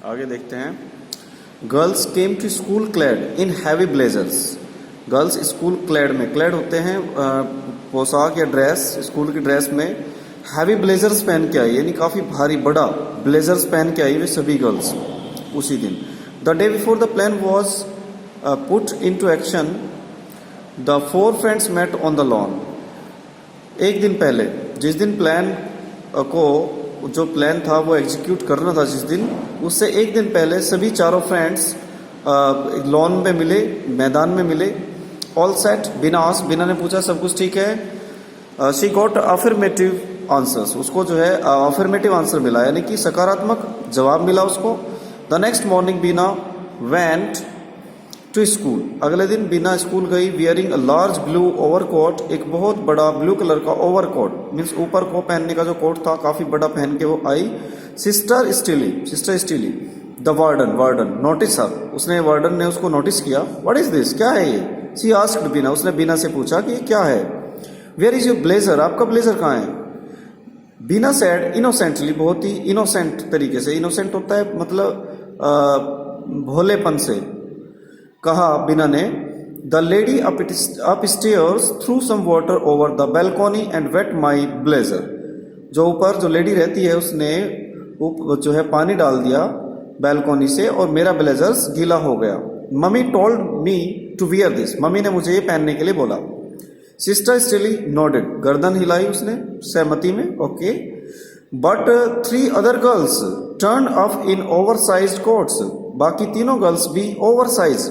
आगे देखते हैं। Girls came to school clad in heavy blazers. Girls school clad में, क्लैड होते हैं पोशाक या ड्रेस, स्कूल की ड्रेस में हैवी ब्लेजर्स पहन के आई, यानी काफ़ी भारी बड़ा ब्लेजर्स पहन के आई वे सभी गर्ल्स उसी दिन। The day before the plan was put into action the four friends met on the lawn. एक दिन पहले, जिस दिन प्लान को जो प्लान था वो एग्जीक्यूट करना था जिस दिन, उससे एक दिन पहले सभी चारों फ्रेंड्स लॉन में मिले, मैदान में मिले। ऑल सेट बिना आस्क, बिना ने पूछा सब कुछ ठीक है। शी गॉट अफर्मेटिव आंसर्स, उसको जो है अफर्मेटिव आंसर मिला, यानी कि सकारात्मक जवाब मिला उसको। The next morning Bina went to school. अगले दिन बीना स्कूल गई wearing a large blue overcoat, एक बहुत बड़ा ब्लू कलर का ओवरकोट, मीन्स ऊपर को पहनने का जो कोट था काफी बड़ा पहन के वो आई। Sister Steely the warden notice her, उसने वार्डन ने उसको नोटिस किया। व्हाट इज दिस, क्या है ये? शी आस्क्ड बीना, उसने बीना से पूछा कि क्या है। वेयर इज योर ब्लेजर, आपका ब्लेजर कहाँ है? बीना सेड इनोसेंटली, बहुत ही इनोसेंट तरीके से, इनोसेंट होता है मतलब भोलेपन से कहा बीना ने। The lady upstairs threw some water over the balcony and wet my blazer. जो ऊपर जो लेडी रहती है उसने जो है पानी डाल दिया बैल्कनी से और मेरा ब्लेजर्स गीला हो गया। Mummy told me to wear this, mummy ने मुझे ये पहनने के लिए बोला। सिस्टर स्टिली नोडेड, गर्दन हिलाई उसने सहमति में, okay. But 3 other girls turn up in over size quotes, बाकी तीनों गर्ल्स भी ओवर साइज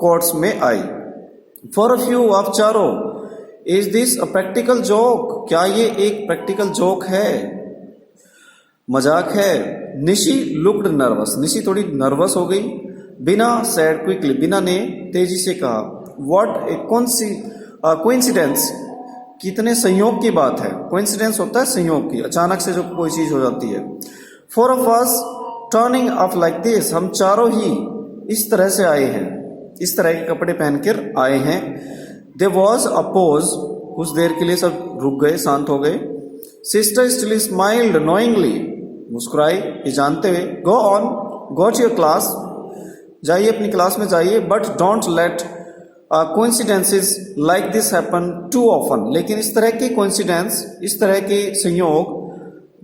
कोट्स में आई। फॉर अ फ्यू, आप चारों, is this a practical joke, क्या ये एक प्रैक्टिकल जोक है, मजाक है? निशी लुक्ड नर्वस, निशी थोड़ी नर्वस हो गई। बिना सैड क्विकली, बिना ने तेजी से कहा। व्हाट ए कोइंसिडेंस, कितने संयोग की बात है। कोइंसिडेंस होता है संयोग की, अचानक से जो कोई चीज हो जाती है। Four of us turning up like this, हम चारों ही इस तरह से आए हैं, इस तरह के कपड़े पहनकर आए हैं। देयर वाज अ पॉज, कुछ देर के लिए सब रुक गए, शांत हो गए। सिस्टर स्टिल स्माइल्ड नोइंगली, मुस्कुराई ये जानते हुए। Go on, go to your class, जाइए अपनी क्लास में जाइए। But don't let coincidences like this happen too often, लेकिन इस तरह के कोइंसिडेंस, इस तरह के संयोग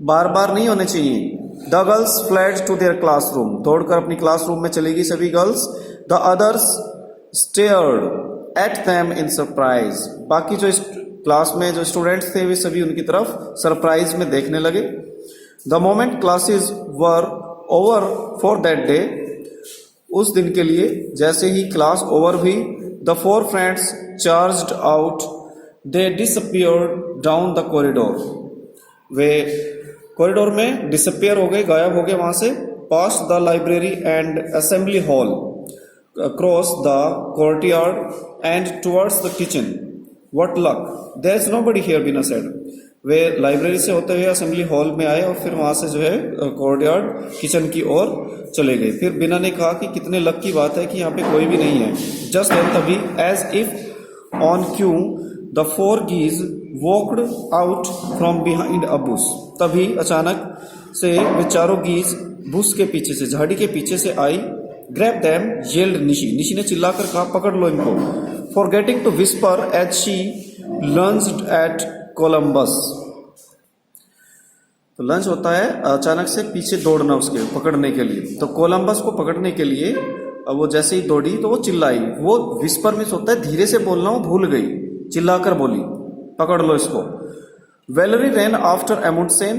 बार बार नहीं होने चाहिए। The girls fled to their classroom, दौड़कर अपनी क्लासरूम में चली गई सभी girls. The others stared at them in surprise, बाकी जो क्लास में जो स्टूडेंट्स थे वे सभी उनकी तरफ सरप्राइज में देखने लगे। The moment classes were over for that day, उस दिन के लिए जैसे ही क्लास ओवर हुई, the 4 friends charged out, they disappeared down the corridor, वे कॉरिडोर में डिसअपियर हो गए, गायब हो गए वहां से। Past the library and assembly hall, across the courtyard and towards the kitchen. What luck! There is nobody here, Bina said. वे लाइब्रेरी से होते हुए असेंबली हॉल में आए और फिर वहां से जो है कोर्टयार्ड किचन की ओर चले गए। फिर बीना ने कहा कि कितने लक की बात है कि यहाँ पे कोई भी नहीं है। जस्ट देन, तभी, as if on cue, the 4 geese walked out from behind a bush. तभी अचानक से वे चारों गीज बुश के पीछे से, झाड़ी के पीछे से आई। Grab them yelled Nishi, Nishi ने चिल्लाकर कहा पकड़ लो इनको। Forgetting to whisper as she lunged at Columbus, तो लंच होता है अचानक से पीछे दौड़ना उसके पकड़ने के लिए। तो कोलंबस को पकड़ने के लिए वो जैसे ही दौड़ी तो वो चिल्लाई। वो विस्पर मीन्स होता है धीरे से बोलना, वो भूल गई, चिल्लाकर बोली पकड़ लो इसको। Valerie ran after Amundsen,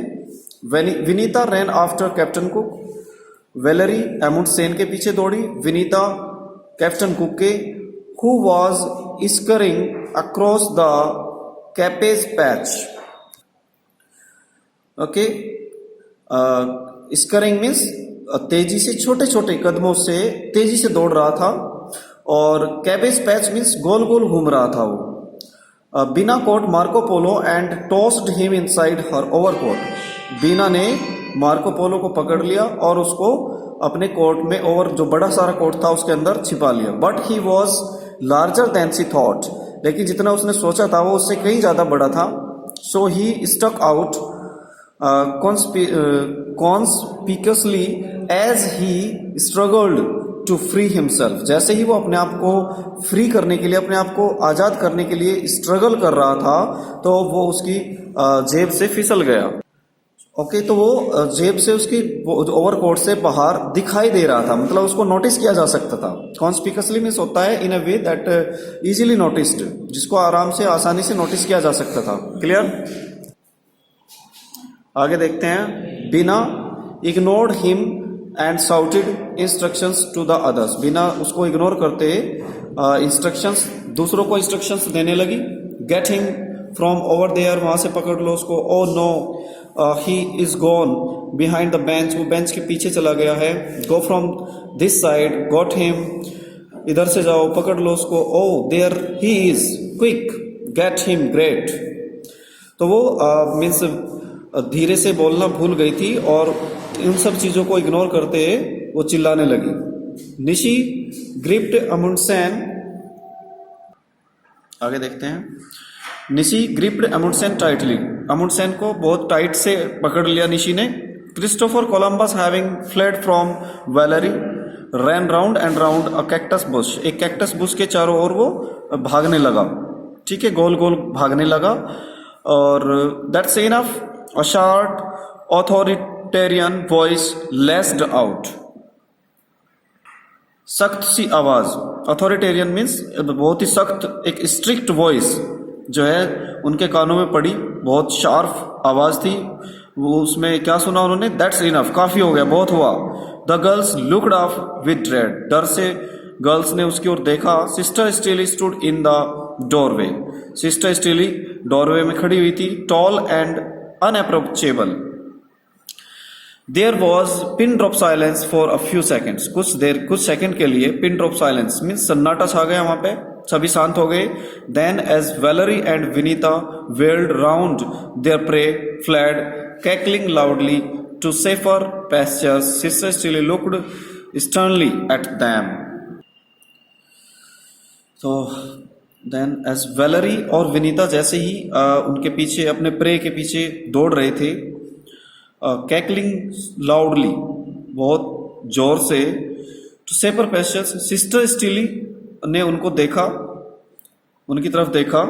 Vinita ran after Captain Cook. Valerie Amundsen के पीछे दौड़ी, विनीता कैप्टन कुक के। Who was scurrying across the cabbage patch, okay. Scurrying means तेजी से, छोटे छोटे कदमों से तेजी से दौड़ रहा था। और कैपेज पैच मीन्स गोल गोल घूम रहा था वो। Beena caught Marco Polo and tossed him inside her overcoat, Beena ने मार्को पोलो को पकड़ लिया और उसको अपने कोट में, और जो बड़ा सारा कोट था उसके अंदर छिपा लिया। But he was larger than she thought, लेकिन जितना उसने सोचा था वो उससे कहीं ज्यादा बड़ा था। So he stuck out conspicuously as he struggled to free himself, जैसे ही वो अपने आप को फ्री करने के लिए, अपने आप को आज़ाद करने के लिए स्ट्रगल कर रहा था, तो वो उसकी जेब से फिसल गया। ओके, तो वो जेब से उसकी ओवरकोट से बाहर दिखाई दे रहा था, मतलब उसको नोटिस किया जा सकता था। कॉन्स्पिकसली मीन्स होता है इन अ वे दैट इजीली नोटिस्ड, जिसको आराम से, आसानी से नोटिस किया जा सकता था। क्लियर? आगे देखते हैं। Bina ignored him and shouted instructions to the others, Bina उसको इग्नोर करते इंस्ट्रक्शंस, दूसरों को इंस्ट्रक्शंस देने लगी। Get him from over there, वहां से पकड़ लो उसको। Oh no he is gone behind the bench, वो बेंच के पीछे चला गया है। Go from this side, got him, इधर से जाओ, पकड़ लो उसको। Oh there he is, quick get him, great. तो वो मीन्स धीरे से बोलना भूल गई थी और इन सब चीजों को इग्नोर करते वो चिल्लाने लगी। निशी ग्रिप्ड अमुंडसेन, आगे देखते हैं। Nishi gripped Amundsen tightly, Amundsen को बहुत टाइट से पकड़ लिया निशी ने। Christopher Columbus having fled from Valerie ran round and round a cactus bush, एक कैक्टस बुश के चारों ओर वो भागने लगा। ठीक है, गोल गोल भागने लगा। और that's enough, a short authoritarian voice लेस्ड out, सख्त सी आवाज। अथॉरिटेरियन मीन्स बहुत ही सख्त, एक स्ट्रिक्ट वॉइस जो है उनके कानों में पड़ी, बहुत शार्प आवाज थी वो। उसमें क्या सुना उन्होंने? दैट्स इनफ, काफी हो गया, बहुत हुआ। The girls looked off with dread, डर से गर्ल्स ने उसकी ओर देखा। Sister Steely stood in the doorway, sister Steely doorway में खड़ी हुई थी। Tall and unapproachable, there was pin drop silence for a few seconds, कुछ देर, कुछ सेकंड के लिए पिन ड्रॉप साइलेंस मीन्स सन्नाटा छा गया वहां पे, सभी शांत हो गए। Then as Valerie and Vinita wheeled round their prey fled cackling loudly to safer pastures, sister Steely looked sternly at them. तो देन एज वेलरी और विनीता जैसे ही उनके पीछे, अपने प्रे के पीछे दौड़ रहे थे, कैकलिंग लाउडली, बहुत जोर से, टू सेपर पैशंस, सिस्टर स्टीली ने उनको देखा, उनकी तरफ देखा।